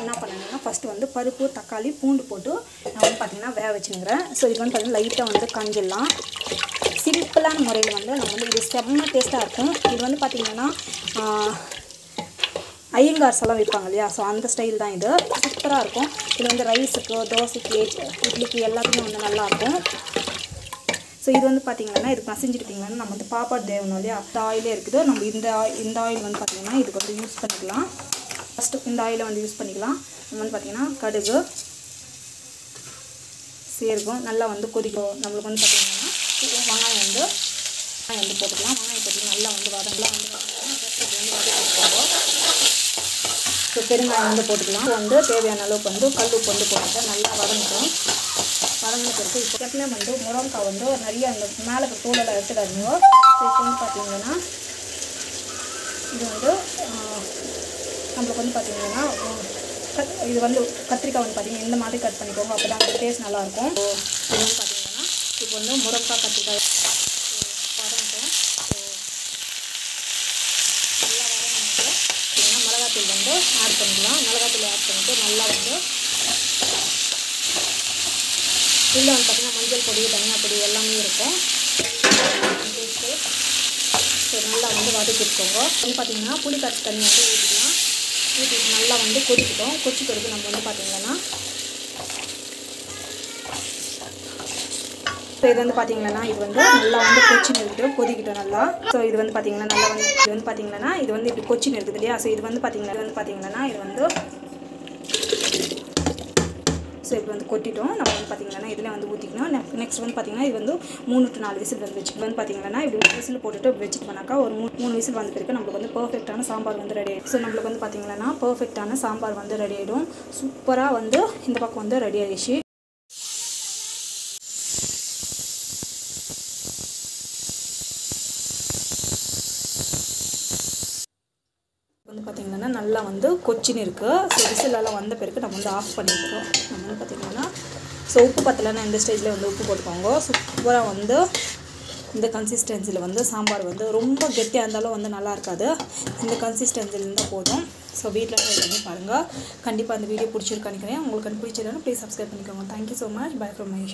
என்ன பண்ணணும்னா ஃபஸ்ட்டு வந்து பருப்பு தக்காளி பூண்டு போட்டு நான் வந்து பார்த்திங்கன்னா வேக வச்சுக்கிறேன். ஸோ இது வந்து பார்த்திங்கன்னா லைட்டாக வந்து கஞ்சிடலாம். சிம்பிளான முறையில் வந்து நம்ம வந்து இது செம்ம டேஸ்ட்டாக இருக்கும். இது வந்து பார்த்திங்கன்னா ஐயங்கார்ஸ் எல்லாம் வைப்பாங்க இல்லையா, ஸோ அந்த ஸ்டைல் தான் இது. சூப்பராக இருக்கும். இது வந்து ரைஸுக்கு, தோசைக்கு, இட்லிக்கு எல்லாத்துக்குமே வந்து நல்லாயிருக்கும். ஸோ இது வந்து பார்த்திங்கன்னா இதுக்கு மசிஞ்சிருப்பீங்கன்னா நம்ம வந்து பாப்பாடு தேவணும் இல்லையா, அந்த ஆயிலே இருக்குது. நம்ம இந்த ஆயில் வந்து பார்த்திங்கன்னா இதுக்கு வந்து யூஸ் பண்ணிக்கலாம். ஃபஸ்ட்டு இந்த ஆயிலை வந்து யூஸ் பண்ணிக்கலாம். நம்ம வந்து பார்த்திங்கன்னா கடுகு சீரகம் நல்லா வந்து கொதிக்கும். நம்மளுக்கு வந்து பார்த்திங்கன்னா வெங்காயம் வந்து போட்டுக்கலாம். வெங்காயம் போட்டு நல்லா வந்து வதங்கலாம் வந்து வதக்கிடுவோம். ஸோ பெருங்காயம் வந்து போட்டுக்கலாம். வந்து தேவையான அளவுக்கு வந்து கல் உப்பு வந்து போட்டுட்டு நல்லா வதங்கிடும். வதங்கின பிறகு இப்போ எப்பவுமே வந்து முருங்கைக்காய் வந்து நிறைய அந்த மேலே தோலெல்லாம் எடுத்துடாதீங்க. ஸோ இப்போ வந்து பார்த்திங்கன்னா இது வந்து நம்மளுக்கு வந்து பார்த்திங்கன்னா இது வந்து கத்திரிக்காய் வந்து பார்த்திங்கன்னா இந்த மாதிரி கட் பண்ணிக்கோங்க. அப்போ தான் டேஸ்ட் நல்லாயிருக்கும். இது வந்து பார்த்திங்கன்னா இப்போ வந்து முருங்கைக்காய் கத்திரிக்காய் வதங்கிட்டோம். ஸோ நல்லா வதங்கிட்டு பார்த்திங்கன்னா மிளகாத்தூள் வந்து ஆட் பண்ணிக்கலாம். மிளகாத்தூள் ஆட் பண்ணிவிட்டு நல்லா வந்து இதில் வந்து பார்த்திங்கன்னா மஞ்சள் பொடி, தனியா பொடி எல்லாமே இருக்கும். ஸோ நல்லா வந்து வதக்கிட்டுக்கோங்க. வந்து பார்த்திங்கன்னா புளி கரைச்சி தண்ணி வந்து ஊற்றிக்கலாம். ஊற்றிட்டு நல்லா வந்து கொதிக்கிட்டோம். கொதிச்சு பிறகு நம்ம வந்து பார்த்திங்கன்னா ஸோ இது வந்து பார்த்திங்கன்னா இது வந்து நல்லா வந்து கொச்சின்னு இருக்குது, கொதிக்கிட்டோம் நல்லா. ஸோ இது வந்து பார்த்திங்கன்னா நல்லா வந்து இது வந்து பார்த்திங்கன்னா இது வந்து இப்படி கொச்சின்னு இருக்குது இல்லையா. ஸோ இது வந்து பார்த்திங்கன்னா இது வந்து ஸோ இப்போ வந்து கொட்டிட்டோம். நம்ம வந்து பார்த்திங்கன்னா இதில் வந்து ஊற்றிக்கணும். நெக்ஸ்ட் வந்து பார்த்திங்கன்னா இது வந்து 3 to 4 விசில் வந்து வச்சுட்டு வந்து பார்த்திங்கன்னா இப்படி 3 விசில் போட்டுட்டு வச்சுட்டு பண்ணாக்கா ஒரு 3 விசில் வந்த பிறகு நம்மளுக்கு வந்து பர்ஃபெக்டான சாம்பார் வந்து ரெடி ஆகிடும். ஸோ நம்மளுக்கு வந்து பார்த்திங்கன்னா பர்ஃபெக்டான சாம்பார் வந்து ரெடி ஆகிடும். சூப்பராக வந்து இந்த பக்கம் வந்து ரெடி ஆகிடுச்சு. வந்து பார்த்திங்கன்னா நல்லா வந்து கொச்சின்னு இருக்குது. ஸோ விசிலெல்லாம் வந்த பிறகு நம்ம வந்து ஆஃப் பண்ணிக்கிறோம். நம்ம வந்து பார்த்திங்கன்னா ஸோ உப்பு பத்தலைன்னா இந்த ஸ்டேஜில் வந்து உப்பு போட்டுக்கோங்க. சூப்பராக வந்து இந்த கன்சிஸ்டன்சியில் வந்து சாம்பார் வந்து ரொம்ப கெட்டியாக இருந்தாலும் வந்து நல்லா இருக்காது. இந்த கன்சிஸ்டன்சியில் இருந்தால் போதும். ஸோ வீட்டில் ட்ரை பண்ணி பாருங்கள். கண்டிப்பாக அந்த வீடியோ பிடிச்சிருக்கு நினைக்கிறேன். உங்களுக்கு பிடிச்சிருந்தா ப்ளீஸ் சப்ஸ்கிரைப் பண்ணிக்கோங்க. Thank you so much. By from Mahesh.